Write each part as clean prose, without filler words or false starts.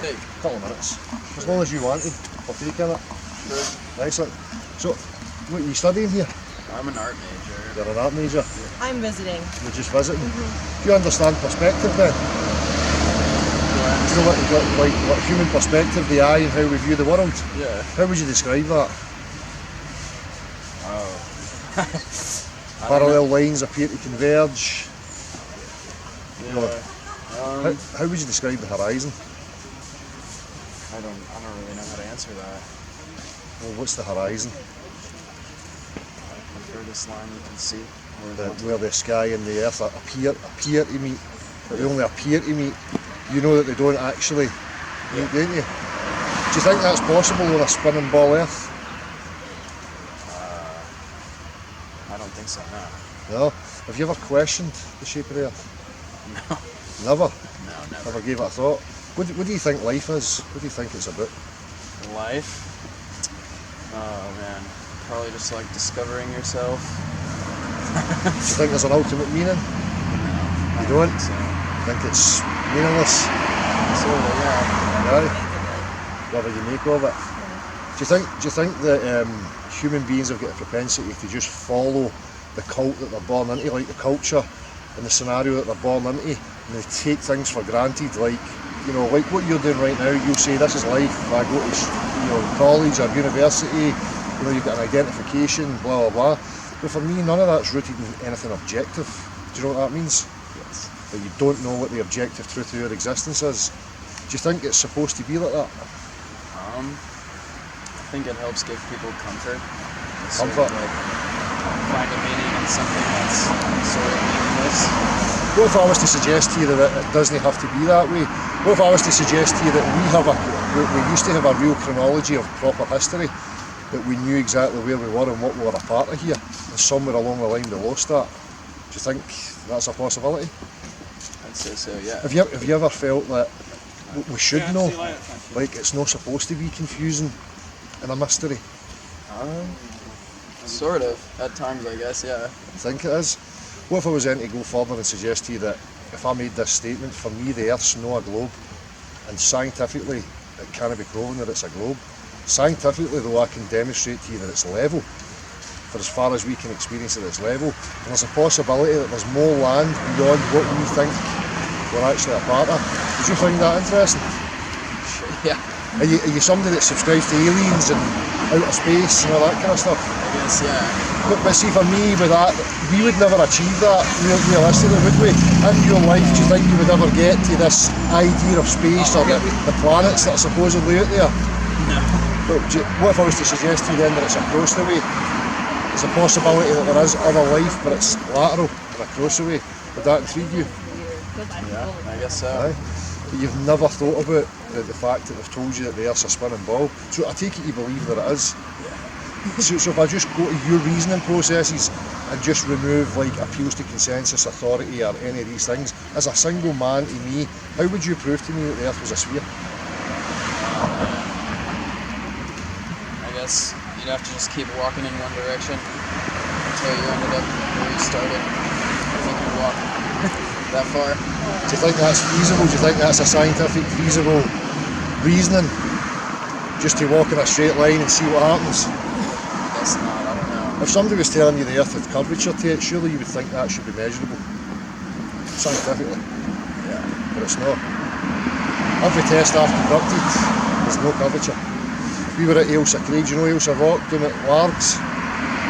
Take. A couple of minutes. As long as you wanted. I'll take it. Sure. Excellent. So, what are you studying here? I'm an art major. You're an art major. I'm visiting. You're just visiting. Do you understand perspective then? Do you know what human perspective, the eye, and how we view the world? Yeah. How would you describe that? Oh. Parallel lines appear to converge. Yeah. You know, how would you describe the horizon? I don't really know how to answer that. Well, what's the horizon? The furthest line you can see. Where the sky and the earth appear to meet. But they only appear to meet. You know that they don't actually meet, don't you? Do you think that's possible on a spinning ball earth? I don't think so, no. No. Have you ever questioned the shape of the earth? No. Never? No, never. Never gave it a thought? What do you think life is? What do you think it's about? Life? Oh man, probably just like discovering yourself. Do you think there's an ultimate meaning? No. You don't? So, Think it's meaningless? sort of, yeah. Right. Whatever you make of it. Do you think that human beings have got a propensity to just follow the cult that they're born into, like the culture and the scenario that they're born into, and they take things for granted, like, you know, like what you're doing right now? You'll say this is life. I go to college or university. You know, you've got an identification, blah blah blah. But for me, none of that's rooted in anything objective. Do you know what that means? Yes. That you don't know what the objective truth of your existence is. Do you think it's supposed to be like that? I think it helps give people comfort. Comfort. Sort of like find a meaning in something that's sort of meaningless. What if I was to suggest to you that it doesn't have to be that way? What if I was to suggest to you that we used to have a real chronology of proper history, that we knew exactly where we were and what we were a part of here, and somewhere along the line we lost that? Do you think that's a possibility? I'd say so, yeah. Have you ever felt that we should know, like it's not supposed to be confusing and a mystery? Sort of, at times I guess, yeah. I think it is. What if I was then to go further and suggest to you that if I made this statement, for me the Earth's not a globe, and scientifically it can't be proven that it's a globe. Scientifically though, I can demonstrate to you that it's level, for as far as we can experience it, it's level. And there's a possibility that there's more land beyond what we think we're actually a part of. Would you find that interesting? Sure, yeah. Are you somebody that subscribes to aliens and outer space and all that kind of stuff? I guess, yeah. But see, for me, with that, we would never achieve that realistically, would we? In your life, do you think you would ever get to this idea of space or the planets that are supposedly out there? No. But what if I was to suggest to you then that it's across the way? There's a possibility that there is other life, but it's lateral and across the way. Would that intrigue you? Yeah, I guess so. Aye. But you've never thought about the fact that they've told you that the Earth's a spinning ball. So I take it you believe that it is. So if I just go to your reasoning processes and just remove like appeals to consensus, authority or any of these things, as a single man to me, how would you prove to me that the Earth was a sphere? I guess you'd have to just keep walking in one direction until you ended up where you started. I think you walk that far. Do you think that's feasible? Do you think that's a scientific, feasible reasoning? Just to walk in a straight line and see what happens? I guess not, I don't know. If somebody was telling you the Earth had curvature to it, surely you would think that should be measurable. Scientifically. Yeah. But it's not. Every test I've conducted, there's no curvature. We were at Ailsa Craig, do you know Ailsa Rock down at Largs?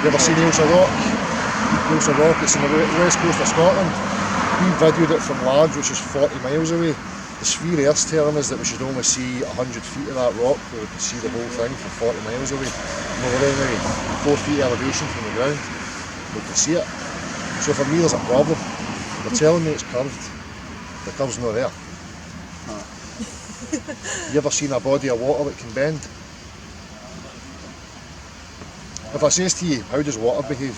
You ever seen Ailsa Rock? Ailsa Rock, it's in the west coast of Scotland. We videoed it from Largs, which is 40 miles away. The sphere Earth's telling us that we should only see 100 feet of that rock, where we could see the whole thing from 40 miles away. And we're only 4 feet elevation from the ground. We can see it. So for me there's a problem. They're telling me it's curved. The curve's not there. Huh. You ever seen a body of water that can bend? If I says to you, how does water behave?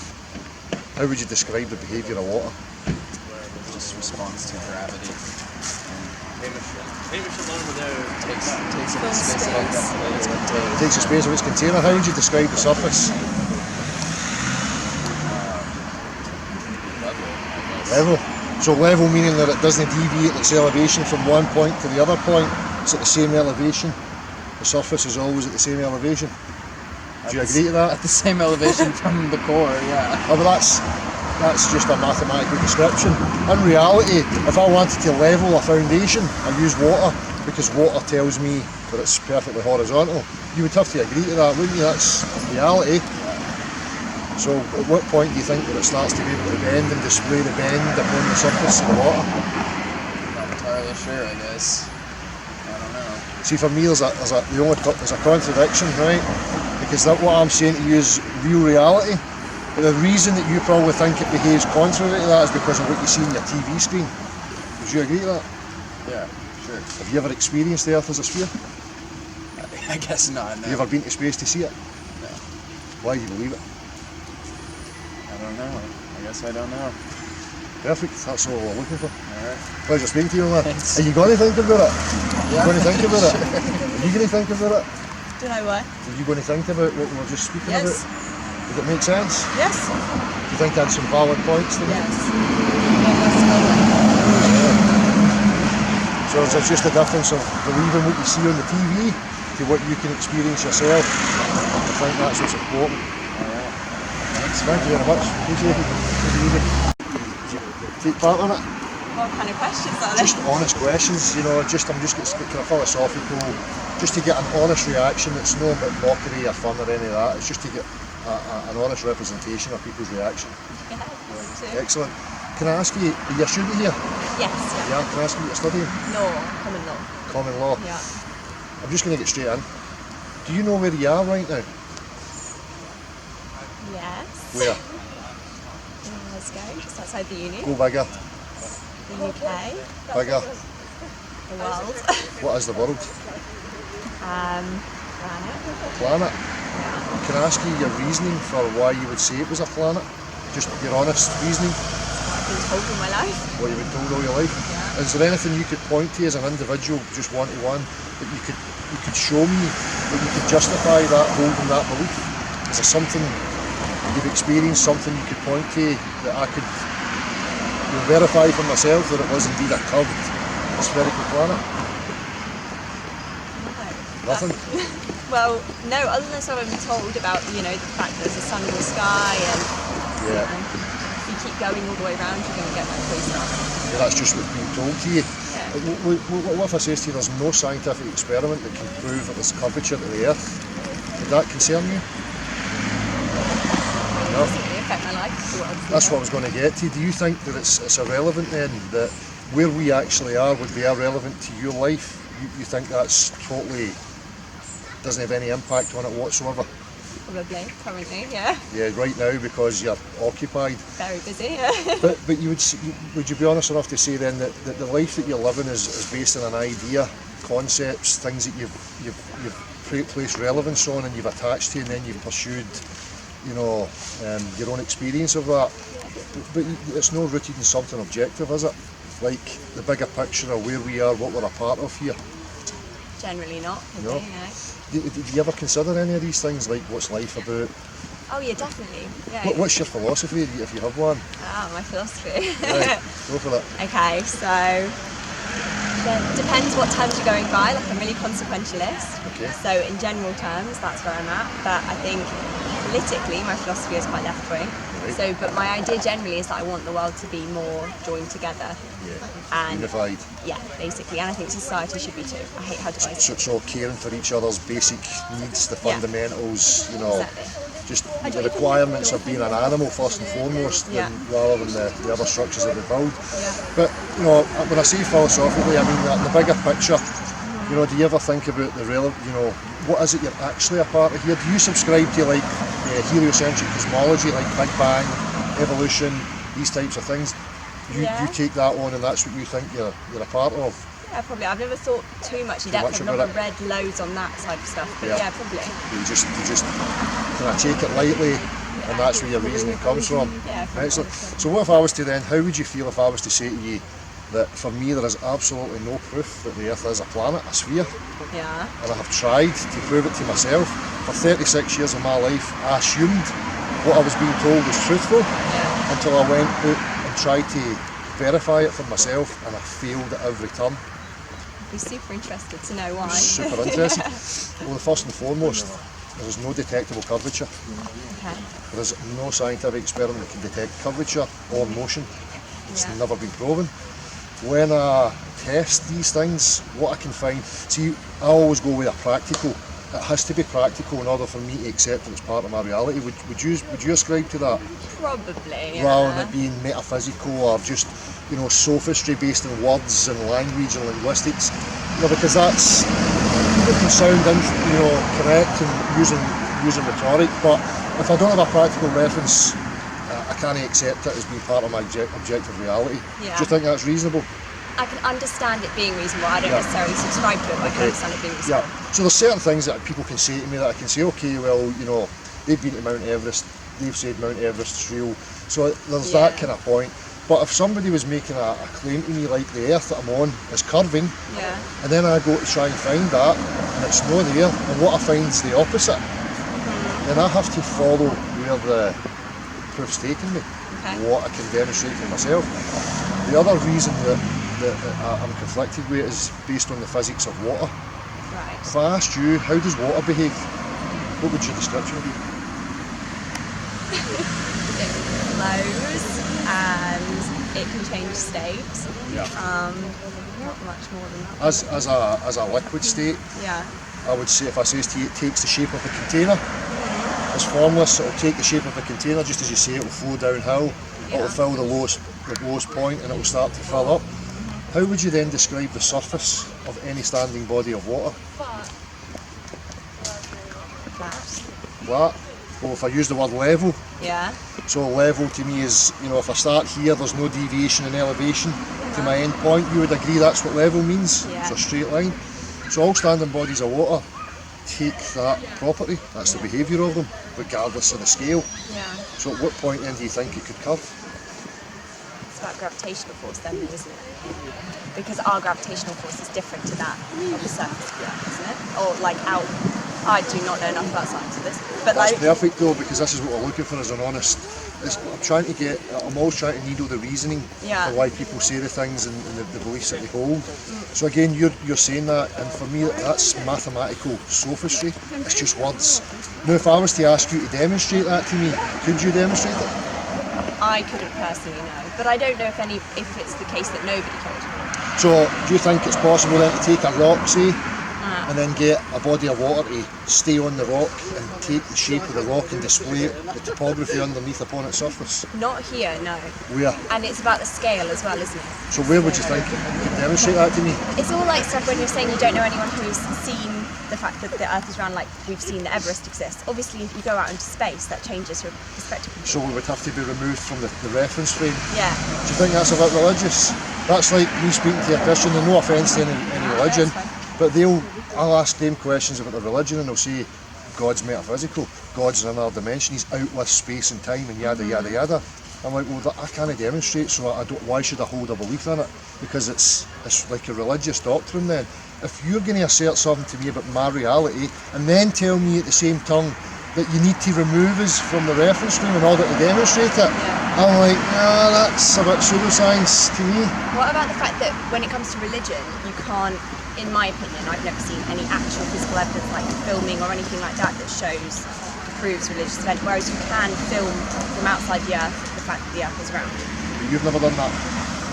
How would you describe the behaviour of water? It just responds to gravity. Maybe we should learn to Takes up the space of its container. It takes the space of its container. How would you describe the surface? Level, I guess. Level. So level meaning that it doesn't deviate its elevation from one point to the other point. it's at the same elevation. The surface is always at the same elevation. Do you agree to that? At the same elevation from the core, yeah. Oh, but that's just a mathematical description. In reality, if I wanted to level a foundation, I use water, because water tells me that it's perfectly horizontal. You would have to agree to that, wouldn't you? That's reality. So at what point do you think that it starts to be able to bend and display the bend upon the surface of the water? Not entirely sure, I guess. I don't know. See, for me, there's a contradiction, right? Because what I'm saying to you is real reality. But the reason that you probably think it behaves contrary to that is because of what you see on your TV screen. Would you agree to that? Yeah, sure. Have you ever experienced the Earth as a sphere? I guess not, no. Have you ever been to space to see it? No. Why do you believe it? I don't know. I guess I don't know. Perfect, that's all we're looking for. Alright. Pleasure speaking to you, man. Thanks. Are you going to think about it? Yeah. Are you going to think about it? Are you going to think about it? Do I what? Are you going to think about what we were just speaking about? Yes. Does it make sense? Yes. Do you think that's some valid points to make? Yes. So it's just the difference of believing what you see on the TV to what you can experience yourself. I think that's what's important. Alright. Thanks. Thank you very much. Appreciate it. Did you take part in it? What kind of questions are there? Just honest questions, you know, I'm just getting kind of philosophical, just to get an honest reaction. It's no about mockery or fun or any of that. It's just to get an honest representation of people's reaction. Yeah, Excellent. Can I ask you, are you a student here? yes. Yeah, can I ask you what you're studying? Law, common law. Common law. Yeah. I'm just going to get straight in. Do you know where you are right now? Yes. Where? In Glasgow, just outside the uni. Go bigger. The UK. Bigger. The world. What is the world? Planet. Planet. Yeah. Can I ask you your reasoning for why you would say it was a planet? Just your honest reasoning, I've been told all my life. what you've been told all your life. Yeah. Is there anything you could point to as an individual, just one-to-one, that you could show me, that you could justify that holding that belief? Is there something you've experienced, something you could point to that I could verify for myself that it was indeed a curved spherical planet? No. Nothing? Well, no, other than sort of I've been told about, the fact that there's a sun in the sky and Yeah. if you keep going all the way around, you're going to get Mercury stuff. Yeah, that's just what's being told to you. Yeah. What if I say to you there's no scientific experiment that can prove that there's curvature to the Earth? Would that concern you? No. Doesn't really affect my life. That's what I was going to get to. Do you think that it's irrelevant then, that where we actually are would be irrelevant to your life? You think that's totally, doesn't have any impact on it whatsoever? Probably, currently, yeah. Yeah, right now because you're occupied. Very busy, yeah. But would you be honest enough to say then that the life that you're living is based on an idea, concepts, things that you've placed relevance on and you've attached to, and then you've pursued, your own experience of that. But it's not rooted in something objective, is it? Like the bigger picture of where we are, what we're a part of here. Generally not. No. Okay, no. Do you ever consider any of these things, like what's life about? Oh yeah, definitely. Yeah. What's your philosophy, if you have one? My philosophy. Right, go for it. Okay, so it depends what terms you're going by. Like I'm really consequentialist. Okay. So in general terms, that's where I'm at. But I think politically, my philosophy is quite left wing. Right. So, but my idea generally is that I want the world to be more joined together. Yeah. And Unified. yeah, basically, and I think society should be too. I hate how divisive. So caring for each other's basic needs, the Yeah. fundamentals, Exactly. just the requirements of being an animal first and foremost, Yeah. rather than the other structures that we build. Yeah. But when I say philosophically, I mean the bigger picture. Do you ever think about the what is it you're actually a part of here? Do you subscribe to like heliocentric cosmology, like Big Bang, evolution, these types of things? You take that on, and that's what you think you're a part of. Yeah, probably. I've never thought too much in Too depth. much I've about never it. read loads on that type of stuff. But Yeah. yeah, probably. You just kind of take it lightly, and that's where your reasoning comes from. Yeah, probably. Excellent. So what if I was to then, how would you feel if I was to say to you that for me there is absolutely no proof that the Earth is a planet, a sphere, Yeah. and I have tried to prove it to myself? For 36 years of my life, I assumed what I was being told was truthful Yeah. until I went out and tried to verify it for myself, and I failed at every turn. be super interested to know why. Super interested. Well, first and foremost, there is no detectable curvature. Okay. There is no scientific experiment that can detect curvature or motion. It's Yeah. never been proven. When I test these things, what I can find, see, I always go with a practical. It has to be practical in order for me to accept it as part of my reality. Would you ascribe to that? Probably. Yeah. Rather than it being metaphysical or just, sophistry based in words and language and linguistics, because that's, people can sound correct and using rhetoric, but if I don't have a practical reference, I can't accept it as being part of my objective reality. Yeah. Do you think that's reasonable? I can understand it being reasonable. I don't necessarily subscribe to it, but I can understand it being reasonable. Yeah. So there's certain things that people can say to me that I can say, okay, well, they've been to Mount Everest, they've said Mount Everest is real. So there's that kind of point. But if somebody was making a claim to me like the earth that I'm on is curving, Yeah. and then I go to try and find that, and it's not there, and what I find is the opposite, then I have to follow where the proof's taking me, what I can demonstrate for myself. The other reason that I'm conflicted with is based on the physics of water. Right. If I asked you, how does water behave, what would your description be? It flows and it can change state. Yeah. Not much more than that. As a liquid state, Yeah. I would say, if I says to you it takes the shape of a container, it's formless, it'll take the shape of a container, just as you say, it'll flow downhill, it'll fill the lowest point and it'll start to fill up. How would you then describe the surface of any standing body of water? Flat. Flat. Well, if I use the word level, Yeah. so level to me is, if I start here, there's no deviation in elevation to my end point. You would agree that's what level means? Yeah. It's a straight line. So all standing bodies of water take that property, that's the behaviour of them, regardless of the scale. Yeah. So at what point then do you think it could curve? It's about gravitational force then, isn't it? Because our gravitational force is different to that of the surface of the Earth, isn't it? Or like out. I do not know enough about science for this, but That's like. perfect though, because this is what we're looking for as an honest. I'm always trying to needle the reasoning for why people say the things and the beliefs that they hold. So again, you're saying that, and for me that's mathematical sophistry. It's just words. Now if I was to ask you to demonstrate that to me, could you demonstrate it? I couldn't personally know, but I don't know if it's the case that nobody could. So do you think it's possible then to take a rock, say, and then get a body of water to stay on the rock and take the shape of the rock and display the topography underneath upon its surface? Not here, no. Where? And it's about the scale as well, isn't it? So where would you think you could demonstrate that to me? It's all like stuff when you're saying you don't know anyone who's seen the fact that the Earth is round, like we've seen the Everest exists. Obviously, if you go out into space, that changes your perspective. So we would have to be removed from the reference frame. Yeah. Do you think that's a bit religious? That's like me speaking to a Christian, and no offence to any religion, but I'll ask them questions about their religion and they'll say God's metaphysical, God's in another dimension, he's out with space and time and yada yada yada. I'm like, well, I can't demonstrate, so why should I hold a belief in it? Because it's like a religious doctrine then. If you're going to assert something to me about my reality and then tell me at the same tongue that you need to remove us from the reference frame in order to demonstrate it, I'm like, nah, that's a bit pseudoscience to me. What about the fact that when it comes to religion, you can't, in my opinion, I've never seen any actual physical evidence like filming or anything like that that proves religious event, whereas you can film from outside the Earth the fact that the Earth is round. You've never done that?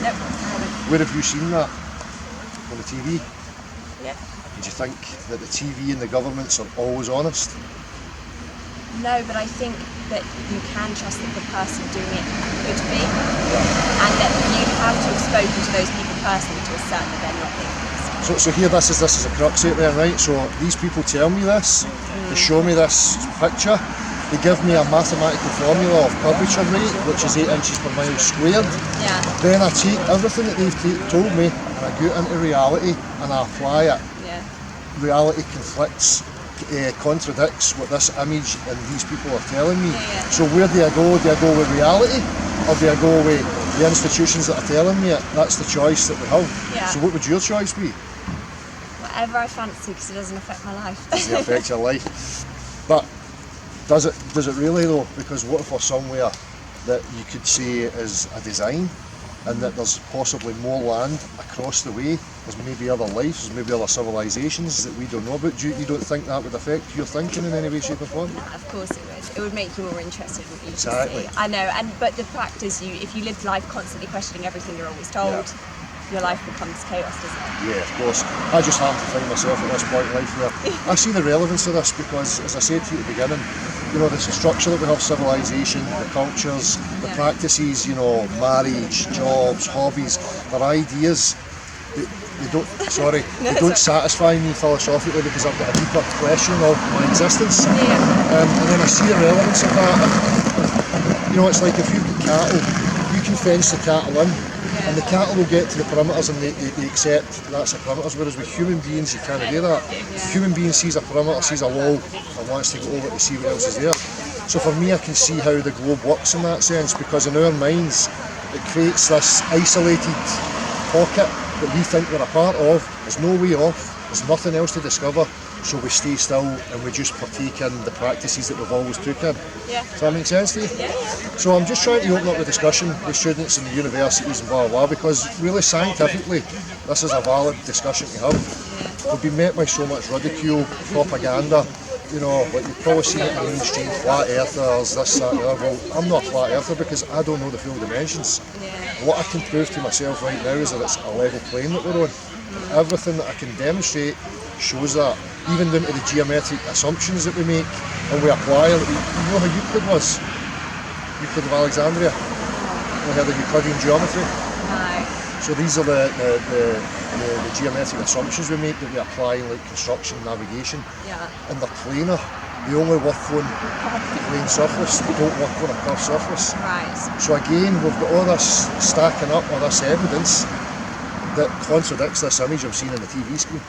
Nope, I haven't. Where have you seen that? On the TV? Yeah. Do you think that the TV and the governments are always honest? No, but I think that you can trust that the person doing it could be, and that you have to have spoken to those people personally to assert that they're not being honest. So here, this is a crux out there, right? So these people tell me this, they show me this picture, they give me a mathematical formula of curvature rate, which is 8 inches per mile squared. Yeah. Then I take everything that they've told me and I go into reality and I apply it. Yeah. Reality conflicts, contradicts what this image and these people are telling me. Yeah. So where do I go? Do I go with reality, or do I go with the institutions that are telling me it? That's the choice that we have. Yeah. So what would your choice be? Whatever I fancy, because it doesn't affect my life. Does it affect your life? But does it really though? Because what if we're somewhere that you could say is a design, and that there's possibly more land across the way. There's maybe other lives, there's maybe other civilisations that we don't know about. You don't think that would affect your thinking in any way, shape or form? Of course it would. It would make you more interested, wouldn't you? Exactly. To see. I know, but the fact is, if you live life constantly questioning everything you're always told, your life becomes chaos, doesn't it? Yeah, of course. I just happen to find myself at this point in life where I see the relevance of this because, as I said to you at the beginning, you know, the structure that we have, civilization, the cultures, the practices, you know, marriage, jobs, hobbies, their ideas, they don't satisfy me philosophically because I've got a deeper question of my existence. And then I see the relevance of that. You know, it's like if you've got cattle, you can fence the cattle in, and the cattle will get to the perimeters and they accept that's the perimeters, whereas with human beings you can't do that. A human being sees a perimeter, sees a wall, and wants to go over to see what else is there. So for me, I can see how the globe works in that sense, because in our minds it creates this isolated pocket that we think we're a part of. There's no way off, there's nothing else to discover, so we stay still and we just partake in the practices that we've always took in. Does that make sense to you? So I'm just trying to open up the discussion with students in the universities and blah blah blah, because really scientifically this is a valid discussion to have. We've been met by so much ridicule, propaganda, you know, like you've probably seen it in the mainstream, flat earthers, this, that, and the other. Well, I'm not a flat earther because I don't know the full dimensions. What I can prove to myself right now is that it's a level plane that we're on. Everything that I can demonstrate shows that, even down to the geometric assumptions that we make and we apply. You know how Euclid was? Euclid of Alexandria? We had the Euclidean geometry. So these are the geometric assumptions we make that we apply in like construction, navigation. And they're planar. They only work on a plane surface, they don't work on a curved surface. So again, we've got all this stacking up, all this evidence that contradicts this image I'm seeing on the TV screen.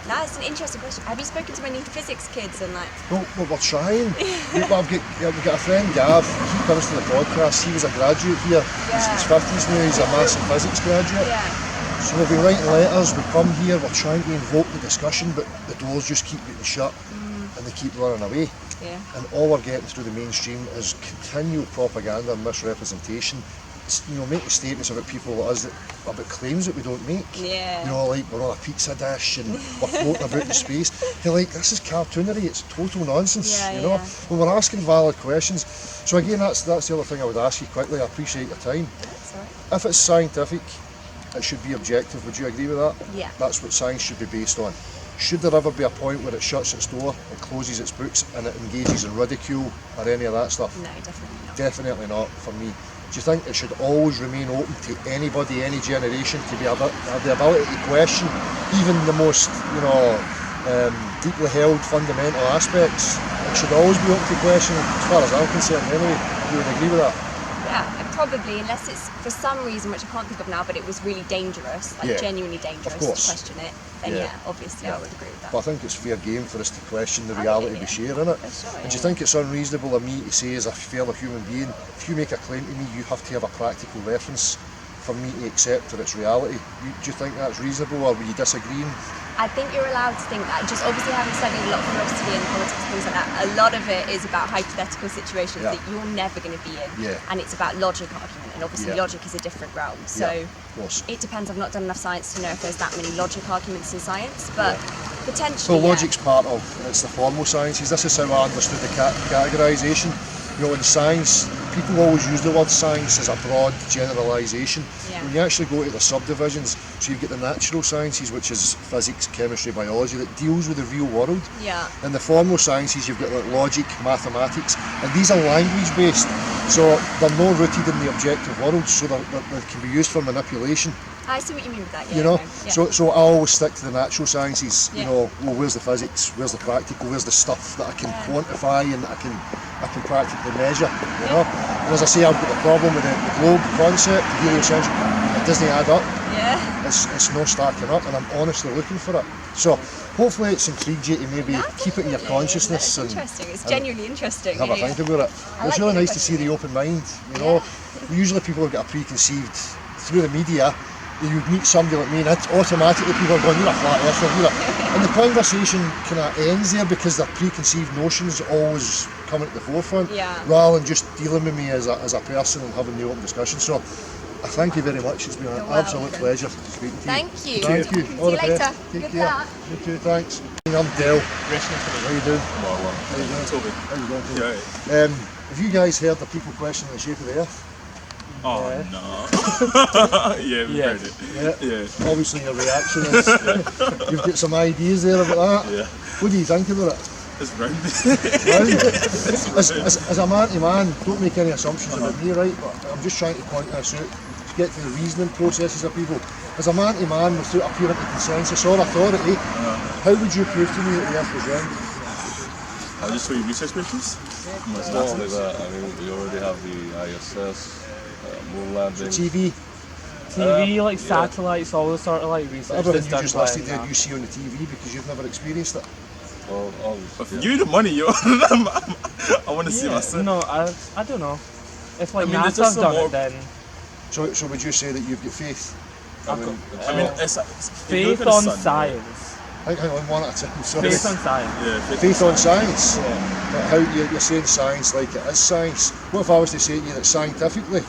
That's an interesting question. Have you spoken to many physics kids and like? Well, we're trying. We've got a friend, Gav. He comes to the podcast. He was a graduate here. He's 50s now. He's a maths and physics graduate. So we've been writing letters. We come here. We're trying to invoke the discussion, but the doors just keep getting shut and they keep running away. And all we're getting through the mainstream is continual propaganda and misrepresentation. You know, making statements about people like us, about claims that we don't make. You know, like we're on a pizza dish and we're floating about in space. You're like, this is cartoonery, it's total nonsense, you know? When we're asking valid questions. So again, that's the other thing I would ask you quickly. I appreciate your time. If it's scientific, it should be objective. Would you agree with that? That's what science should be based on. Should there ever be a point where it shuts its door, it closes its books and it engages in ridicule or any of that stuff? No, definitely not. Definitely not for me. Do you think it should always remain open to anybody, any generation, to have the ability to question even the most, you know, deeply held fundamental aspects? It should always be open to question, as far as I'm concerned anyway. You would agree with that? Probably, unless it's for some reason, which I can't think of now, but it was really dangerous, like genuinely dangerous to question it, then obviously I would agree with that. But I think it's fair game for us to question the reality we share, innit? And do you think it's unreasonable of me to say, as a fellow human being, if you make a claim to me, you have to have a practical reference for me to accept that it's reality? Do you think that's reasonable, or were you disagreeing? I think you're allowed to think that. Just obviously having studied a lot of philosophy and politics and things like that, a lot of it is about hypothetical situations that you're never going to be in. And it's about logic argument, and obviously logic is a different realm. So it depends. I've not done enough science to know if there's that many logic arguments in science, but potentially. So logic's part of it's the formal sciences. This is how I understood the categorisation. You know, in science, people always use the word science as a broad generalisation. When you actually go to the subdivisions, so you've got the natural sciences, which is physics, chemistry, biology, that deals with the real world. And the formal sciences, you've got like logic, mathematics, and these are language based, so they're more rooted in the objective world, so they can be used for manipulation. I see what you mean with that, you know. So I always stick to the natural sciences. You know, well, where's the physics, where's the practical, where's the stuff that I can quantify and I can practically measure, you know. And as I say, I've got the problem with the globe concept, the heliocentric, it doesn't add up. It's not stacking up, and I'm honestly looking for it. So hopefully it's intrigued you to maybe keep it in your consciousness. It's interesting. It's genuinely interesting. Have a think about it. It's really nice to see the open mind, you know. Usually people have got a preconceived, through the media, you meet somebody like me and automatically people are going, you're a flat earther, and the conversation kind of ends there because their preconceived notions always come at the forefront, rather than just dealing with me as a person and having the open discussion. So Thank you very much. It's been an You're absolute welcome. pleasure speaking to you. Thank you. Thank you. See All you the later. best. Take Good care. luck. You too. Thanks. I'm Dale. How you doing? How you doing? Toby. How you doing? Yeah, Toby? Have you guys heard the people questioning the shape of the Earth? oh no. Yeah, we heard it. Yeah. Obviously, your reaction is you've got some ideas there about that. Yeah. What do you think about it? It's round. As a man to man, don't make any assumptions about me, right? But I'm just trying to point this out to get to the reasoning processes of people. As a man to man, without appearing to consensus or authority, how would you prove to me that the Earth was round? I'll just show you research papers. It's not only that, I mean, we already have the ISS, moon landing. TV, like satellites, all the sort of like research. everything that's you done just by listed there, NASA. you see on the TV because you've never experienced it. Well, obviously, Give you the money, yo. I want to see Yeah, myself. no, I don't know. If like I mean, there's NASA's just some done more- it, then So would you say that you've got faith? I mean, I mean, it's if you look faith at the on sun, science. Hang on, one at a time. Sorry. Faith on science. Yeah, Faith on science. Yeah. But how you're saying science like it is science. What if I was to say to you that scientifically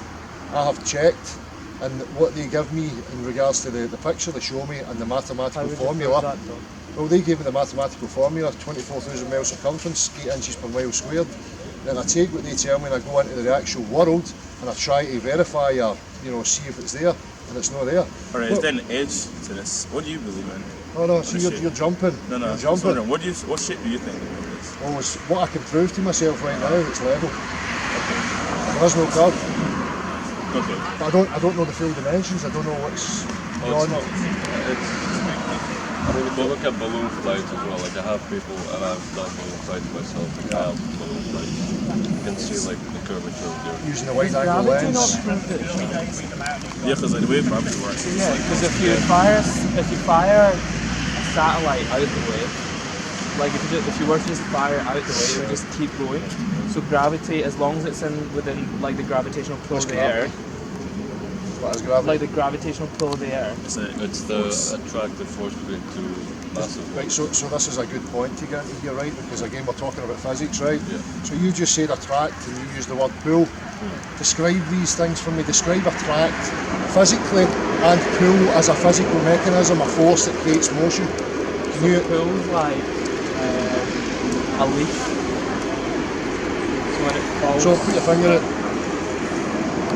I have checked and what they give me in regards to the picture they show me and the How mathematical would you formula? prove that, though? Well, they gave me the mathematical formula, 24,000 mile circumference, 8 inches per mile squared. Then I take what they tell me and I go into the actual world and I try to verify or see if it's there, and it's not there. Alright, is there an edge to this? What do you believe in? Oh no, see, What you're jumping. No, You're I'm jumping. wondering, what shape do you think the world is? Well, it's what I can prove to myself right now, it's level. There is no curve. Okay. But I don't know the full dimensions, I don't know what's beyond it. I mean, if you look at balloon flights as well, like I have people, and I've done balloon flights myself, like I have balloon flights. You can see like the curvature of the Earth. Using the wide angle Gravity not lens. prove it? Yeah, because like, the way gravity works, it's Yeah, like because if you fire a satellite out the way, like if you were to just fire it out the way, it would just keep going. So gravity, as long as it's within like the gravitational pull of the gravity? Earth, What is gravity? like the gravitational pull of the Earth. It's the attractive force between two massive. Right, so this is a good point to get into here, right? Because again, we're talking about physics, right? Yeah. So you just said attract and you used the word pull. Describe these things for me. Describe attract physically and pull as a physical mechanism, a force that creates motion. Can you? Pulls like a leaf. So when it falls, So put your finger in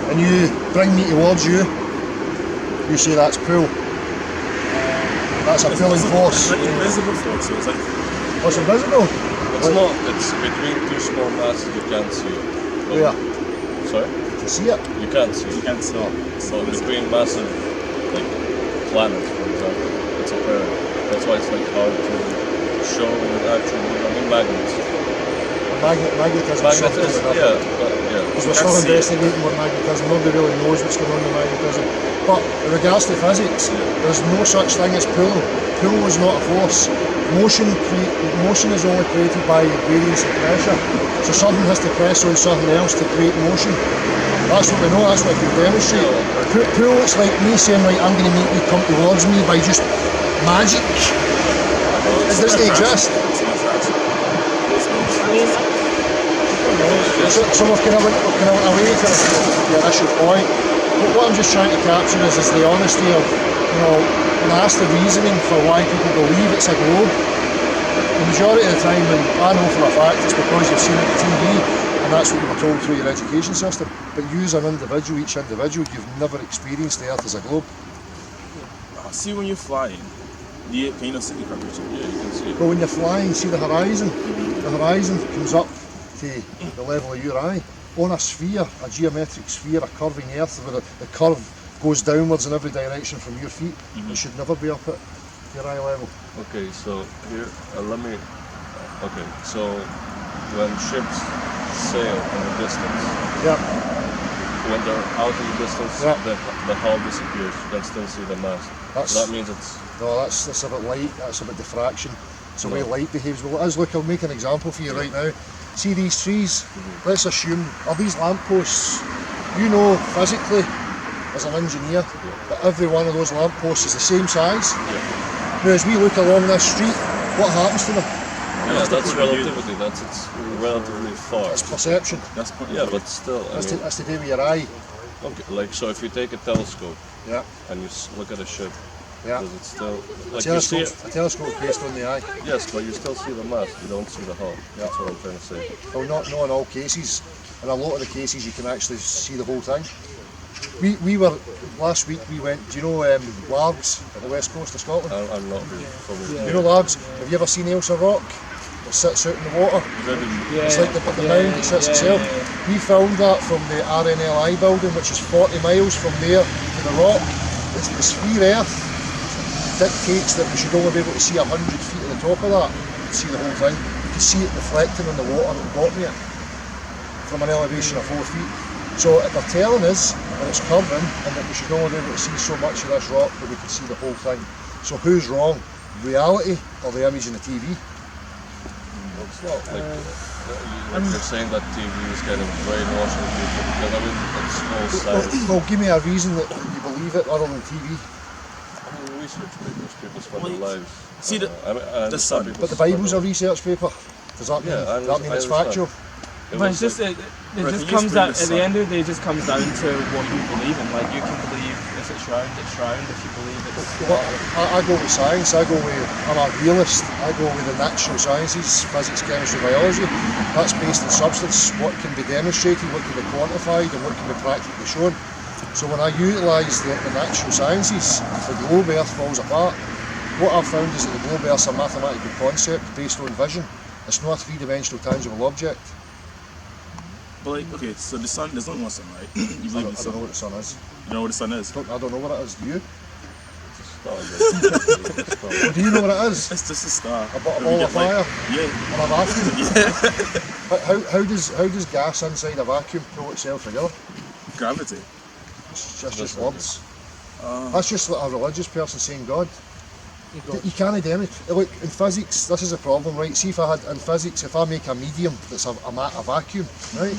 and you bring me towards you. You say that's pull. That's a pulling force. It's like invisible force, so it's like What's invisible? It's not. It's between two small masses. You can't see it. Where? Sorry, To see it. you can't see you it. can't see. So between massive, like planets, for example, it's apparent. That's why it's like hard to show with actual. I mean, magnets. Magnetism. Magnetism. Yeah. Because we're Can't still see it. investigating what magnetism, nobody really knows what's going on with magnetism. But in regards to physics, there's no such thing as pull. Pull is not a force. Motion is only created by variance in pressure. So something has to press on something else to create motion. That's what we know, that's what I can demonstrate. Pull, it's like me saying, right, I'm going to make you come towards me by just magic. It doesn't exist. So we've kind of went away from the initial point. But what I'm just trying to capture is the honesty of, when I ask the reasoning for why people believe it's a globe, the majority of the time, and I know for a fact it's because you've seen it on TV, and that's what you were told through your education system. But you as an individual, each individual, you've never experienced the Earth as a globe. See when you're flying, can you not see the curvature? Yeah, you can see it. But when you're flying, see the horizon? The horizon comes up to the level of your eye. On a sphere, a geometric sphere, a curving Earth, where the curve goes downwards in every direction from your feet, it should never be up at your eye level. Okay, so here, let me. Okay, so when ships sail in the distance, Yeah, when they're out in the distance, Yeah. the hull disappears. You can still see the mast. That's- So that means it's. no, that's about light, that's about diffraction. It's the way No. light behaves. Well, it is. Look, I'll make an example for you right now. See these trees? Let's assume, are these lampposts? You know physically, as an engineer, that every one of those lampposts is the same size. Now, as we look along this street, what happens to them? Yeah, that's relativity. It's relatively far. It's perception. That's Yeah, but still, I That's mean, to do with your eye. Okay, like so if you take a telescope Yeah. and you look at a ship, Yeah. does it still A like you see telescope, it? a telescope is based on the eye. Yes, but you still see the mast. You don't see the hull. That's what I'm trying to say. Well, not in all cases. In a lot of the cases, you can actually see the whole thing. We were last week. We went. Do you know Largs at the west coast of Scotland? I'm not really familiar. You know Largs? Have you ever seen Ailsa Rock? It sits out in the water. It's like the mound that sits itself. We filmed that from the RNLI building, which is 40 miles from there to the rock. It's the sphere Earth dictates that we should only be able to see 100 feet at the top of that to see the whole thing. You can see it reflecting on the water at the bottom of it from an elevation of 4 feet. So if they're telling us that it's curving and that we should only be able to see so much of this rock that we can see the whole thing. So who's wrong? Reality or the image in the TV? It's not like you're saying that TV is kind of brainwashing people because I mean it's all science. Well, give me a reason that you believe it other than TV. I mean, research papers, people spend their lives. See the the sun. But the Bible's a research paper. Does that mean, Yeah, that mean it's factual? But it's just it just comes down at the end of the day. It just comes down to what you believe in. Like you can believe if it's round, it's round. If you believe it's Well, I go with science. I'm a realist. I go with the natural sciences, physics, chemistry, biology. That's based on substance, what can be demonstrated, what can be quantified, and what can be practically shown. So when I utilise the natural sciences, the globe Earth falls apart. What I've found is that the globe Earth's a mathematical concept based on vision. It's not a three-dimensional tangible object. But like, okay, so the sun, there's only one sun, right? You I believe in don't the know sun. what the sun is. You know what the sun is? I don't know what it is. Do you? Well, Well, do you know what it is? It's just a star. A ball of fire? Yeah. And a vacuum? How does gas inside a vacuum pull itself together? Gravity. It's just words. That's just like a religious person saying God. You can't demonstrate. Look, in physics, this is a problem, right? See, if I make a medium that's a vacuum, right?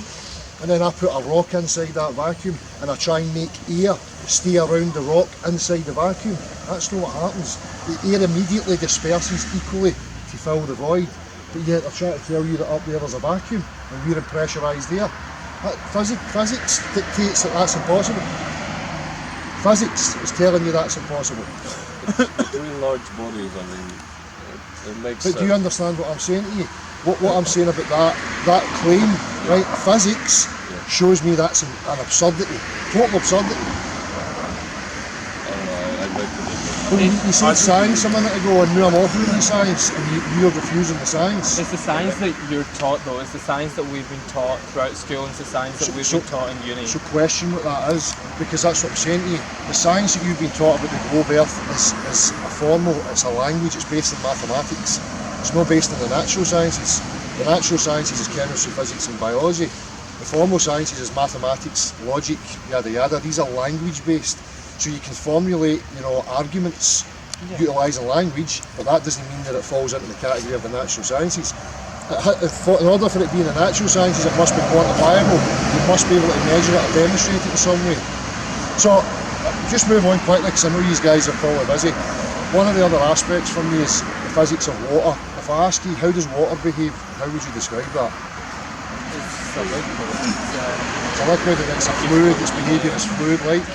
And then I put a rock inside that vacuum and I try and make air stay around the rock inside the vacuum. That's not what happens. The air immediately disperses equally to fill the void. But yet they're trying to tell you that up there there's a vacuum and we're in pressurised air. Physics dictates that that's impossible. Physics is telling you that's impossible. between large bodies, I mean, it makes sense. But do you understand what I'm saying to you? What I'm saying about that claim, right? Physics shows me that's an absurdity, total absurdity. I beg to differ. Well, you said science a minute ago, and now I'm offering you science, and you're refusing the science. It's the science that you're taught, though. It's the science that we've been taught throughout school. And it's the science that we've been taught in uni. So question what that is, because that's what I'm saying to you. The science that you've been taught about the globe Earth is a formal, it's a language, it's based in mathematics. It's not based on the natural sciences. The natural sciences is chemistry, physics and biology. The formal sciences is mathematics, logic, yada yada. These are language based. So you can formulate, arguments utilising language, but that doesn't mean that it falls into the category of the natural sciences. In order for it to be in the natural sciences, it must be quantifiable. You must be able to measure it or demonstrate it in some way. So, just move on quickly because I know you guys are probably busy. One of the other aspects for me is the physics of water. If I ask you, how does water behave, how would you describe that? It's a liquid. It's a liquid and it's a fluid, its behaviour is fluid-like.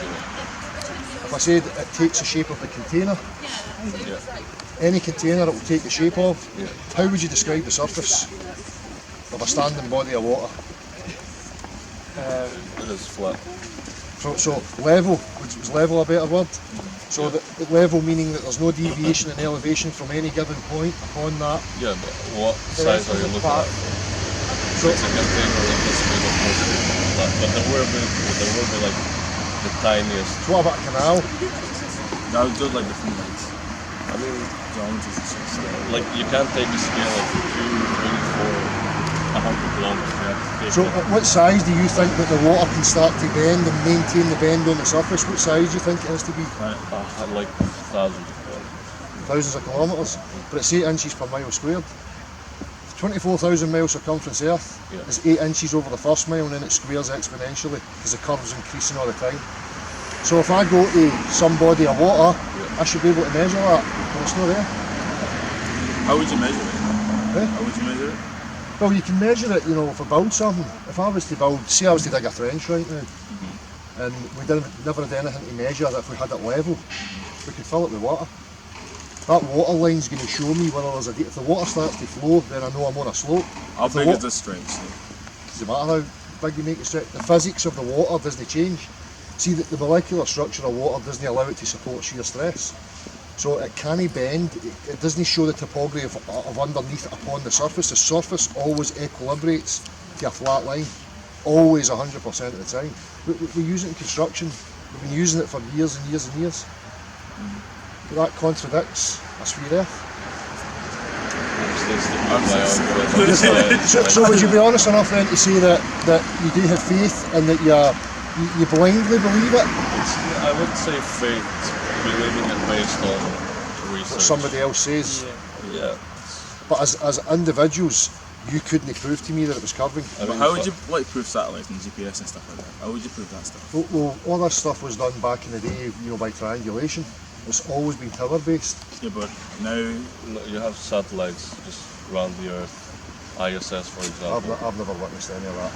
If I said it takes the shape of the container, any container it will take the shape of, how would you describe the surface of a standing body of water? It is flat. So level, was level a better word? So the level meaning that there's no deviation in elevation from any given point upon that. Yeah, but what size are you looking at? So It's a container of this big of most, but there will be like the tiniest. what about a canal? That would do like different lights. I mean, Geometries and stuff. like you can't take a scale of 2, 3, 4, 100 kilometers. You have to take So it. at what size do you think that the water can start to bend and maintain the bend on the surface? What size do you think it has to be? At like thousands of kilometers. Thousands of kilometres, but it's 8 inches per mile squared. 24,000 mile circumference Earth is 8 inches over the first mile, and then it squares exponentially because the curve's increasing all the time. So if I go to some body of water, I should be able to measure that, but it's not there. How would you measure it? Eh? How would you measure it? Well, you can measure it, if I build something. If I was to build, say I was to dig a trench right now, and we never did anything to measure that if we had it level, we could fill it with water. That water line's going to show me whether there's if the water starts to flow, then I know I'm on a slope. How If the big wa- is this stretch? Doesn't matter how big you make the stretch. The physics of the water doesn't change. See, the molecular structure of water doesn't allow it to support shear stress. So it can't bend, it doesn't show the topography of underneath upon the surface. The surface always equilibrates to a flat line, always 100% of the time. We use it in construction, we've been using it for years and years and years. But that contradicts a sphere Earth. So would you be honest enough then to say that you do have faith and that you blindly believe it? I would say faith, believing it based on research. What somebody else says. Yeah. But as individuals, you couldn't prove to me that it was curving. But how would you prove satellites and GPS and stuff like that? How would you prove that stuff? Well, all that stuff was done back in the day, by triangulation. It's always been tower based. Yeah, but now You have satellites just around the Earth, ISS for example. I've never witnessed any of that.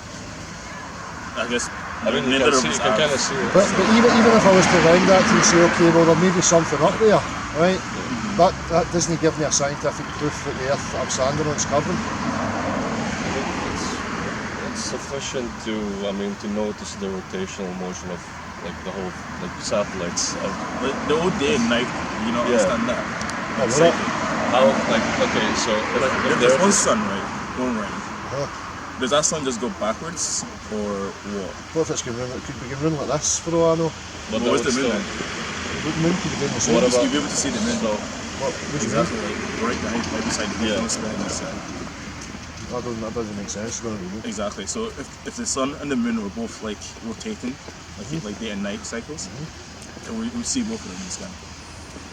I guess I mean, you neither can, of us see, you can kind of have. see it. But even if I was to round that to say, okay, well, there may be something up there, right? That doesn't give me a scientific proof that the Earth I'm standing on is curving. It's sufficient to notice the rotational motion of the whole satellites. But the whole day and night, you know, Yeah. understand that. Well, Cycle. How okay, so if If the there's Earth one is- sun, right, going round, Uh-huh. does that sun just go backwards or what? What if it's going round? It could be going round like this for all I know. but What was that the would moon still- The moon could be doing the same. What Just about- you'll be able to see the moon. So, What do you mean? Exactly, like right behind, right beside the moon. Yeah. on the sky and the sun. That doesn't make sense. It doesn't really. Exactly. So if the sun and the moon were both like rotating, like day and night cycles, then we would see both of them in the sky.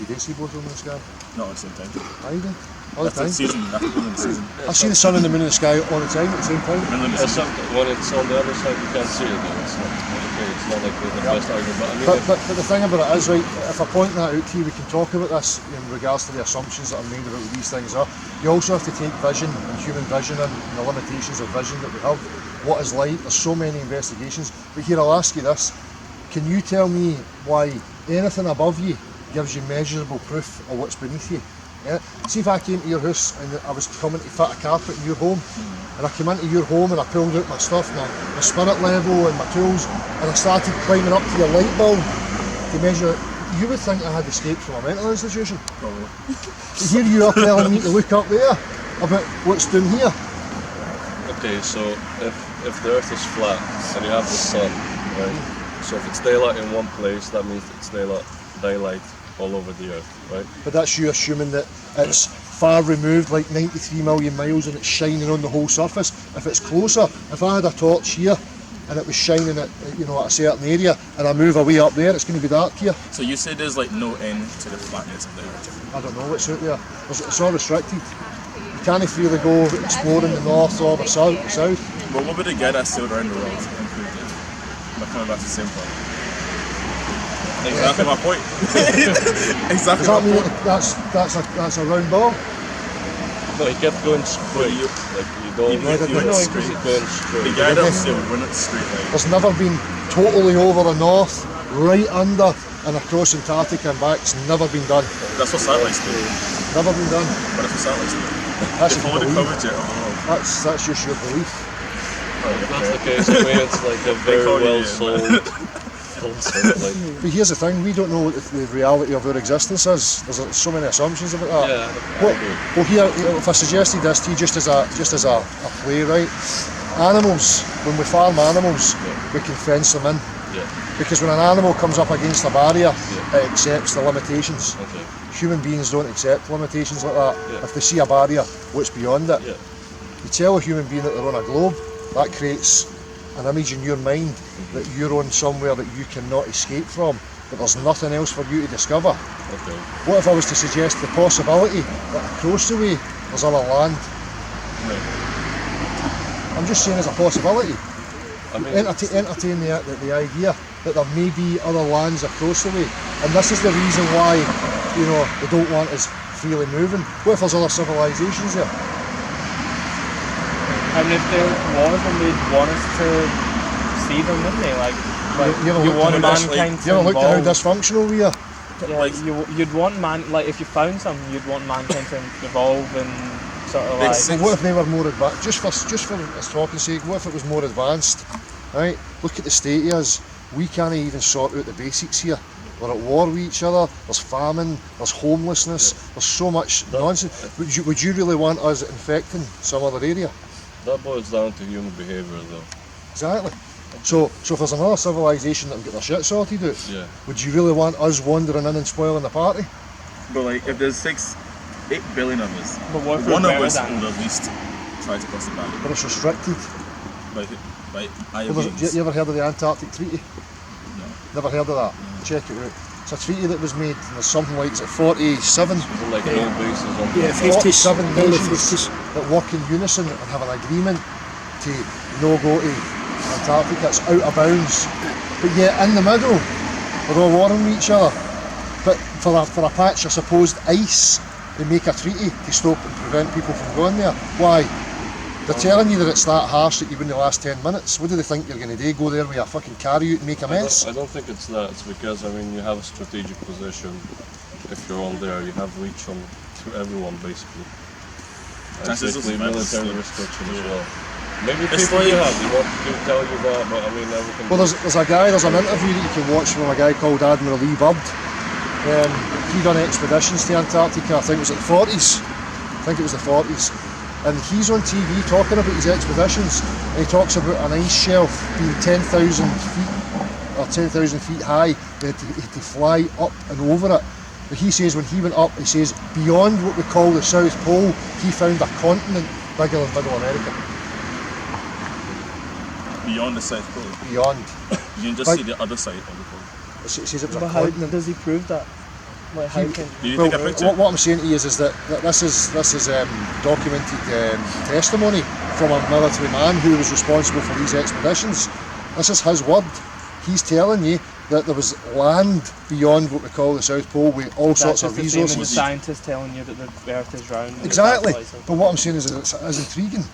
You do see both of them in the sky? Not at the same time. I do. All the That's the time. season. That's the season. I see the sun and the moon in the sky all the time at the same time. And then the season. when it's on the other side, you can't see it. Then it's not okay. It's not like the best argument. But I mean, But the thing about it is, right, if I point that out to you, we can talk about this in regards to the assumptions that are made about what these things are. You also have to take vision and human vision and the limitations of vision that we have. What is light? There's so many investigations. But here, I'll ask you this. Can you tell me why anything above you gives you measurable proof of what's beneath you? Yeah? See if I came to your house and I was coming to fit a carpet in your home, and I came into your home and I pulled out my stuff, my spirit level and my tools, and I started climbing up to your light bulb to measure it, you would think I had escaped from a mental institution. Probably. Here you are telling me to look up there about what's down here. okay, so if the Earth is flat and you have the sun, right? So if it's daylight in one place, that means it's daylight all over the Earth, right? But that's you assuming that it's far removed, like 93 million miles, and it's shining on the whole surface. If it's closer, if I had a torch here and it was shining at a certain area, and I move away up there, it's going to be dark here. So you say there's like no end to the flatness of the Earth. I don't know what's out there. It's all restricted. You can't freely go exploring the north or the south. But what would the guy that sailed around the world and proved it? But coming back to the same point. Exactly my point. Exactly Does that my mean point. that's a round ball? No, he kept going straight. you- Like you don't. He went You straight. keep going The straight. guy that sailed went it straight line. There's never been totally over the north, right under and across Antarctica and back. It's never been done. That's what satellites do. Never been done. But that's what satellites do. That's They your follow the belief. curvature of the world. That's just your belief. If that's the case, I mean it's like a very call you well it, sold concept. Like But here's the thing: we don't know what the reality of our existence is. There's so many assumptions about that. yeah, Well, here, if I suggested this to you just as a play, right? Animals, when we farm animals, we can fence them in. yeah, Because when an animal comes up against a barrier, it accepts the limitations. okay, Human beings don't accept limitations like that. Yeah. If they see a barrier, what's beyond it? yeah, You tell a human being that they're on a globe, that creates an image in your mind that you're on somewhere that you cannot escape from, but there's nothing else for you to discover. okay. What if I was to suggest the possibility that across the way there's other land? I'm just saying as a possibility. I mean, Entertain the idea that there may be other lands across the way, and this is the reason why they don't want us freely moving. What if there's other civilizations there? I mean, if there was and they'd want us to see them, wouldn't they? Like You ever you looked want at how this- mankind to You ever looked at how evolve. dysfunctional we are? You'd want like if you found something, you'd want mankind to evolve and sort of Makes like. But what if they were more advanced? Just for its talking sake, what if it was more advanced? Right? Look at the state of us. We can't even sort out the basics here. We're at war with each other. There's famine. There's homelessness. There's so much nonsense. Would you really want us infecting some other area? That boils down to human behaviour, though. Exactly. So if there's another civilization that will get their shit sorted out, Yeah. would you really want us wandering in and spoiling the party? But like, if there's 8 billion of us, But what if one we're of better us than- would at least try to cross the barrier. But it's restricted. Like You ever heard of the Antarctic Treaty? No. Never heard of that? Check it out. It's a treaty that was made, and there's something like, is it 47? Is it like no bases on Yeah, 47 early nations 50s. that work in unison and have an agreement to no go to Antarctica. It's out of bounds. But yet in the middle, we're all warring with each other. But for a patch of supposed ice, they make a treaty to stop and prevent people from going there. Why? They're telling you that it's that harsh that you wouldn't last 10 minutes. What do they think you're going to do? Go there with a fucking carry out and make a mess? I don't think it's that. It's because, I mean, you have a strategic position. If you're on there, you have reach on to everyone, basically. And That's just basically as military well. restriction as well. Maybe It's people like- do have, they won't tell you that, but I mean, everything. Well, there's an interview that you can watch from a guy called Admiral Lee Bird. He done expeditions to Antarctica, I think it was at the 40s. I think it was the 40s. And he's on TV talking about his expeditions. And he talks about an ice shelf being 10,000 feet or 10,000 feet high. They had to fly up and over it. But he says when he went up, he says beyond what we call the South Pole, he found a continent bigger than Middle America. Beyond the South Pole, Beyond. you can just Like- see the other side of the pole. He says it was But a how continent. does he prove that? Like how can? Do you Well, take a picture? what I'm saying to you is that this is documented testimony from a military man who was responsible for these expeditions. This is his word. He's telling you that there was land beyond what we call the South Pole with all sorts That's of just the same as resources. the scientists telling you that the Earth is round. and Exactly. that's why But what I'm saying is that it's intriguing.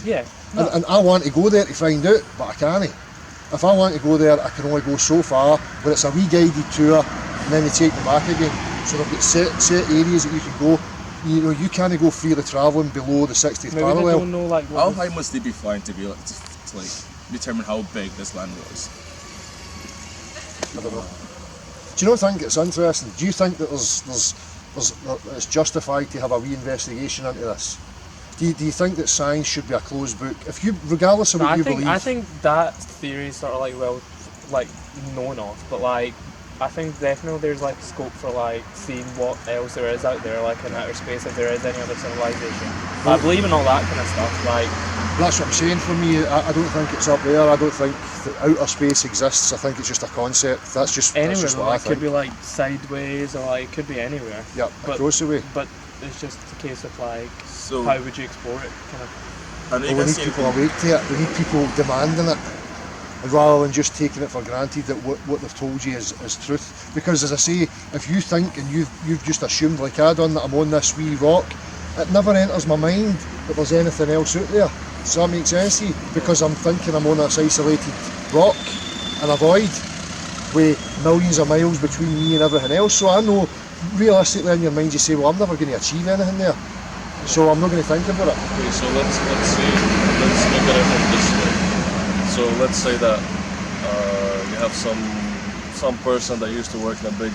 yeah. And I want to go there to find out, but I can't. If I want to go there, I can only go so far, where it's a wee guided tour, and then they take me back again. So they've got set areas that you can go. You know, you can't go freely travelling below the 60th Maybe they parallel. don't know like How what high must they be flying to be like to like determine how big this land was? I don't know. Do you not think it's interesting? Do you think that it's justified to have a wee investigation into this? Do you think that science should be a closed book? If you, regardless of what you believe, I think that theory is sort of like like known of, but like I think definitely there's like scope for like seeing what else there is out there, like in outer space, if there is any other civilization. I believe in all that kind of stuff. Like that's what I'm saying. For me, I don't think it's up there. I don't think that outer space exists. I think it's just a concept. That's just anywhere, what I like, it think. could be like sideways or like it could be anywhere. Yeah, but- across the way. But it's just a case of like So how would you explore it, kind of. I know you Well, we guys need see people anything. awake to it. We need people demanding it, and rather than just taking it for granted that what they've told you is truth. Because as I say, if you think and you've just assumed, like I done, that I'm on this wee rock, it never enters my mind that there's anything else out there. Does that make sense to you? Because I'm thinking I'm on this isolated rock and a void with millions of miles between me and everything else. So I know, realistically in your mind you say, well, I'm never going to achieve anything there. So I'm not going to think about it. Okay, so let's see. Let's look at it from this way. So let's say that you have some person that used to work in a big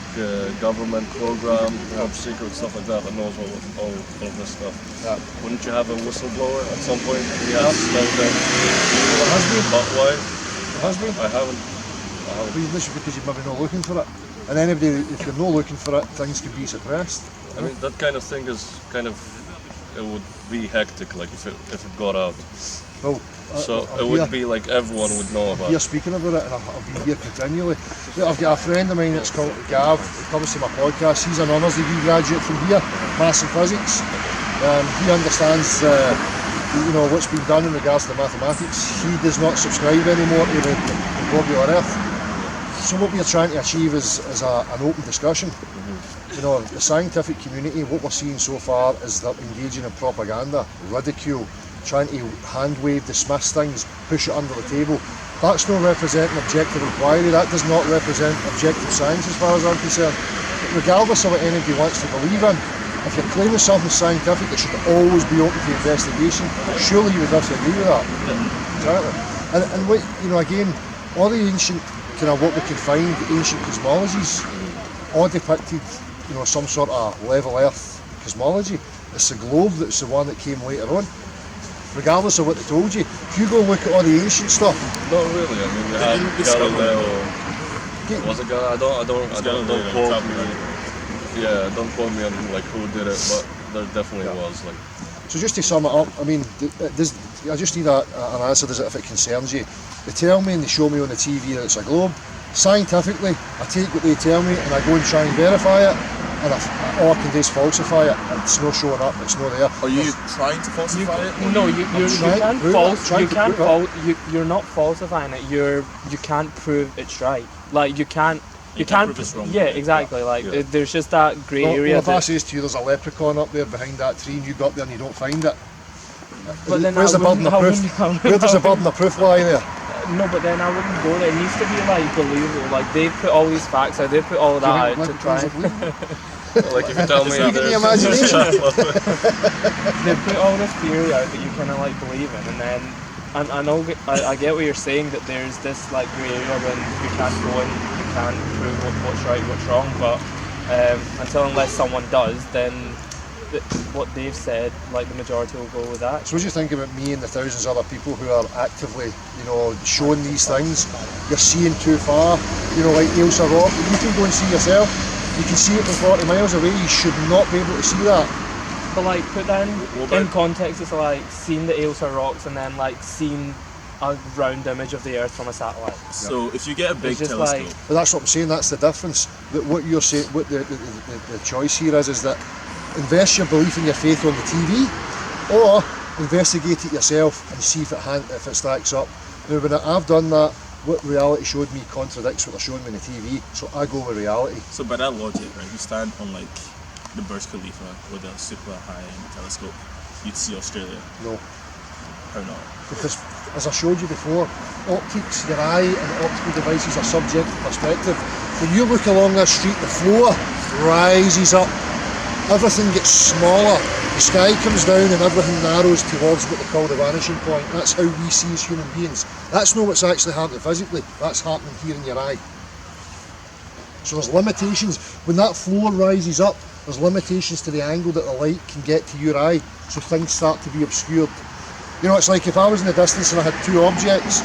government program, top secret stuff like that knows all of this stuff. Yeah. Wouldn't you have a whistleblower at some point? He has to slow down. There has been. But why? There has been. I haven't. But this is because you're maybe not looking for it. And anybody, if you're not looking for it, things can be suppressed. I mean, that kind of thing is kind of, it would be hectic, like if it got out. Well, So I'm it would here- be like everyone would know about here it. speaking about it, and I'll be here continually. Look, I've got a friend of mine that's called Gav, who comes to my podcast. He's an honours degree graduate from here, maths and physics. He understands what's been done in regards to mathematics. He does not subscribe anymore to the globular Earth. So what we're trying to achieve is an open discussion. You know, the scientific community, what we're seeing so far is they're engaging in propaganda, ridicule, trying to hand wave, dismiss things, push it under the table. That's not representing objective inquiry, that does not represent objective science as far as I'm concerned. Regardless of what anybody wants to believe in, if you're claiming something scientific, it should always be open to investigation. Surely you would have to agree with that. Exactly. And what, again, all the ancient, what we can find, ancient cosmologies, all depicted, some sort of level Earth cosmology. It's the globe that's the one that came later on. Regardless of what they told you, if you go look at all the ancient stuff. Not really. I mean, you had Galileo. Was it Galileo? Don't quote me. Yeah, don't quote me on like who did it, but there definitely was like. So just to sum it up, I mean, I just need an answer to it if it concerns you. They tell me and they show me on the TV that it's a globe. Scientifically, I take what they tell me and I go and try and verify it, and all I can do is falsify it. It's not showing up. It's not there. Are you trying to falsify it? No, you can't you're not falsifying it. You can't prove it's right. Like you can't prove it's wrong. Yeah, exactly. Like there's just that grey area. Well, if I says to you, there's a leprechaun up there behind that tree, and you go up there and you don't find it. But then where's the burden of proof? Where does the burden of proof lie there? No, but then I wouldn't go there. It needs to be like believable. Like they've put all these facts out. They've put all that out to try. Like if you tell me Speak in the imagination. They put all this theory out that you kind of like believe in, and then I get what you're saying, that there's this like grey area when you can't go in, you can't prove what's right, what's wrong. But unless someone does, then what they've said, like the majority will go with that. So what do you think about me and the thousands of other people who are actively, showing these things? You're seeing too far, like Ailsa Rock. You can go and see yourself. You can see it from 40 miles away. You should not be able to see that. But like put that in context, it's like seeing the Ailsa rocks and then like seeing a round image of the Earth from a satellite. So if you get a big telescope, but that's what I'm saying. That's the difference. That what you're saying, what the choice here is that invest your belief and your faith on the TV, or investigate it yourself and see if it stacks up. Now, when I've done that, what reality showed me contradicts what they're showing me on the TV, so I go with reality. So by that logic, right, you stand on like the Burj Khalifa with a super high-end telescope, you'd see Australia. No. How not? Because, as I showed you before, optics, your eye and optical devices are subject to perspective. When you look along that street, the floor rises up. Everything gets smaller, the sky comes down and everything narrows towards what they call the vanishing point. That's how we see as human beings. That's not what's actually happening physically, that's happening here in your eye. So there's limitations. When that floor rises up, there's limitations to the angle that the light can get to your eye, so things start to be obscured. It's like if I was in the distance and I had two objects,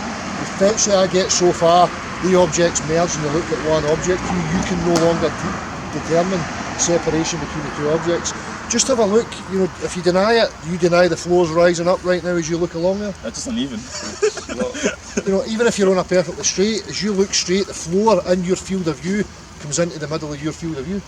eventually I get so far, the objects merge and you look at one object, you can no longer determine separation between the two objects. Just have a look, if you deny it, you deny the floors rising up right now as you look along there. That's just uneven. Even if you're on a perfectly straight, as you look straight, the floor in your field of view comes into the middle of your field of view.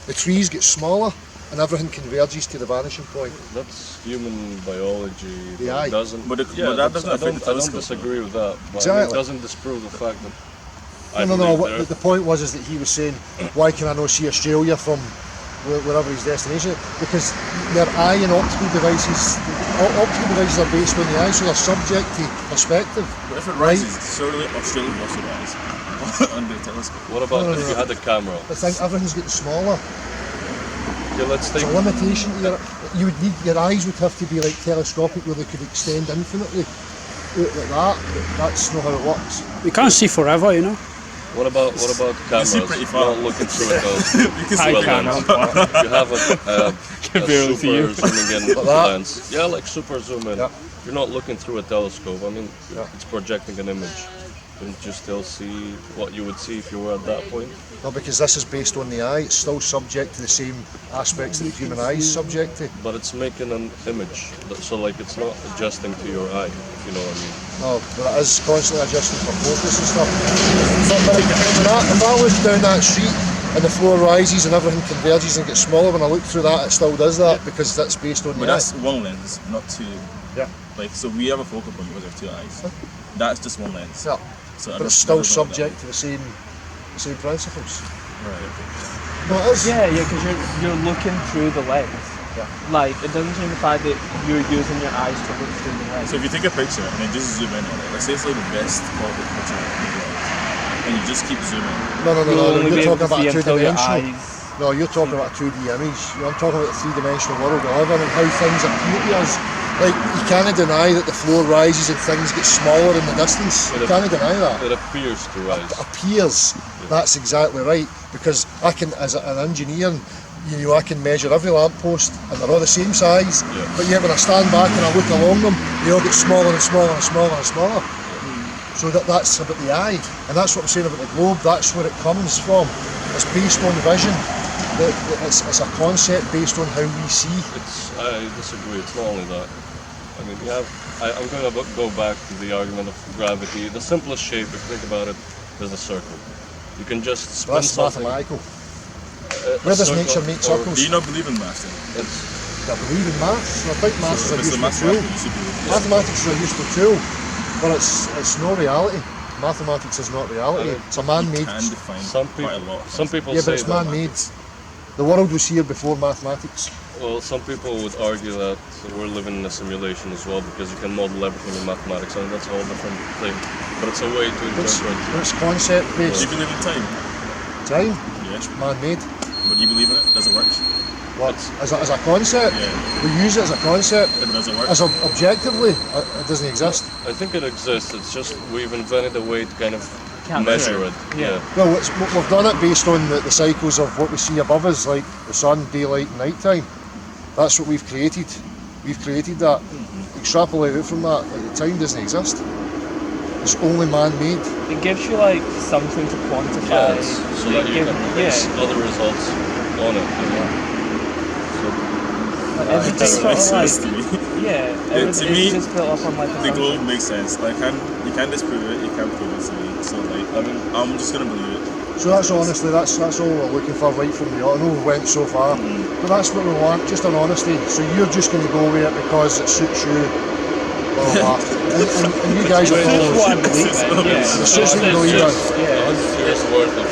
The trees get smaller and everything converges to the vanishing point. That's human biology. The eye. But that doesn't affect the telescope. I don't disagree with that, but Exactly. it doesn't disprove the fact that No. The point was that he was saying, why can I not see Australia from wherever his destination? Because their eye and optical devices are based on the eye, so they're subject to perspective. But if it rises, surely Australia will also rise under the telescope. What about if you had a camera? I think everything's getting smaller. Okay, let's take. It's a limitation to your eyes would have to be like telescopic where they could extend infinitely. Like that, but that's not how it works. We can't see forever, What about cameras? pretty far. Not looking through a telescope. You can I see can. You have a barely see you. super zooming in Like that? lens. Yeah, like super zoom in. Yeah. You're not looking through a telescope. I mean, it's projecting an image. Couldn't you still see what you would see if you were at that point? No, because this is based on the eye, it's still subject to the same aspects that the human eye is subject to. But it's making an image, so like it's not adjusting to your eye, if you know what I mean. No, but it is constantly adjusting for focus and stuff. But if I look down that street and the floor rises and everything converges and gets smaller, when I look through that, it still does that because that's based on But the eye. that's one lens, not two. Yeah. Like, so we have a focal point because we have two eyes. That's just one lens. Yeah. So But it's still subject to the same principles. Right, okay. No, it is. Yeah, because you're looking through the lens. Like, it doesn't change the fact that you're using your eyes to look through the lens. So if you take a picture and then just zoom in on it, let's say it's like the best quality picture in the world, and you just keep zooming. No, You'll only be you're able talking to about see until your two-dimensional. eyes. No, you're talking about a 2D image. I'm talking about the three-dimensional world we live in and how things appear to us. Like, you can't deny that the floor rises and things get smaller in the distance. You can't deny that. It appears to rise. It appears. That's exactly right. Because I can, as an engineer, I can measure every lamppost and they're all the same size. Yeah. But yet when I stand back and I look along them, they all get smaller and smaller and smaller and smaller. So that's about the eye. And that's what I'm saying about the globe. That's where it comes from. It's based on vision. It's a concept based on how we see. I disagree. It's not only that. I mean, I'm going to go back to the argument of gravity. The simplest shape, if you think about it, is a circle. You can just spin That's something. mathematical. Where does nature make circles? Do you not believe in maths then? I believe in maths. I think maths So is a if it's the useful tool. mathematics, you should believe in it. Mathematics is a useful tool, but it's no reality. Mathematics is not reality. It's a man-made. Can define Some quite a people, lot. some people Yeah, say but it's that. man-made. The world was here before mathematics. Well, some people would argue that we're living in a simulation as well because you can model everything in mathematics, and that's a whole different thing. But it's a way to interpret. It's concept Do you based. believe in time? Time, Yes. man-made. But you believe in it? Does it work? What? As a concept, Yeah. we use it as a concept. Yeah, but does it work? As objectively, it doesn't exist. I think it exists. It's just we've invented a way to kind of Capture measure it. it. Yeah. Well, we've done it based on the cycles of what we see above us, like the sun, daylight, and night time. That's what we've created. We've created that. Extrapolate out from that, like, the time doesn't exist. It's only man-made. It gives you like something to quantify. Yes, so that you can base other results on it. You know? Everything's That sort makes of like, sense to me. yeah, To everything me, is just built up on like The assumption. globe makes sense. Like, you can't disprove it, you can't prove it to me. So, like, I'm just gonna believe it. So that's honestly, that's all we're looking for right from the. I know we went so far, but that's what we want, just an honesty. So you're just going to go with it because it suits you, blah blah blah. And you guys are It's just what I following. believe in, yeah. It suits what you believe in. Yeah. 100 years worth of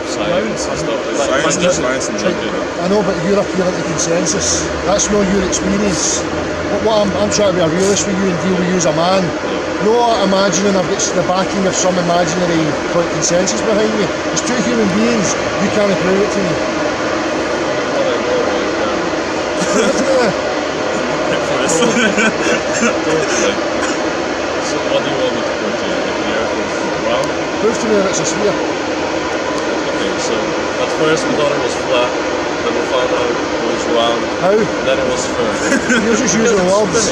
science and stuff. Science is science and religion. I know, but you're appealing to consensus. That's not your experience. What I'm trying to be a realist with you and deal with you as a man. Not imagining I've got the backing of some imaginary consensus behind me. It's two human beings. You can't prove it to me. Prove it to me. So what do you want me to prove to you? That the earth is round? Prove to me that it's a sphere. Okay, so at first we thought it was flat, then we found out it was round, How? and then it was spherical. You're just using words.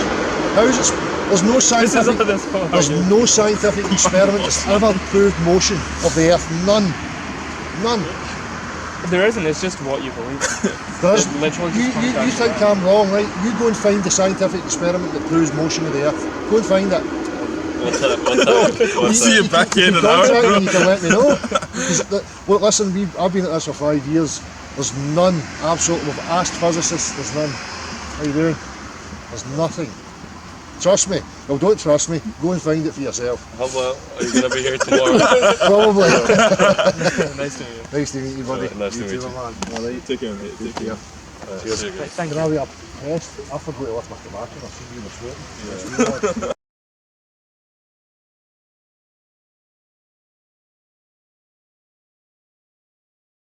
How is it? There's no scientific. this whole There's no scientific experiment that's ever proved motion of the Earth. None. None. There isn't, it's just what you believe in. There's, It literally just comes you down to think that. I'm wrong, right? You go and find the scientific experiment that proves motion of the Earth. Go and find it. We'll see you back in an hour, Contact me bro. and you can let me know. Well, listen, I've been at this for 5 years. There's none. Absolutely. We've asked physicists. There's none. How you doing? There's nothing. Trust me. Well, don't trust me. Go and find it for yourself. How about, are you going to be here tomorrow? Probably. Nice to meet you. Nice to meet you, buddy. Nice to meet too, you. man. All right. Take care, mate. Take care. Cheers. Thank Can you. I be a test? I forgot to lift my tobacco. I've seen you in the sweating.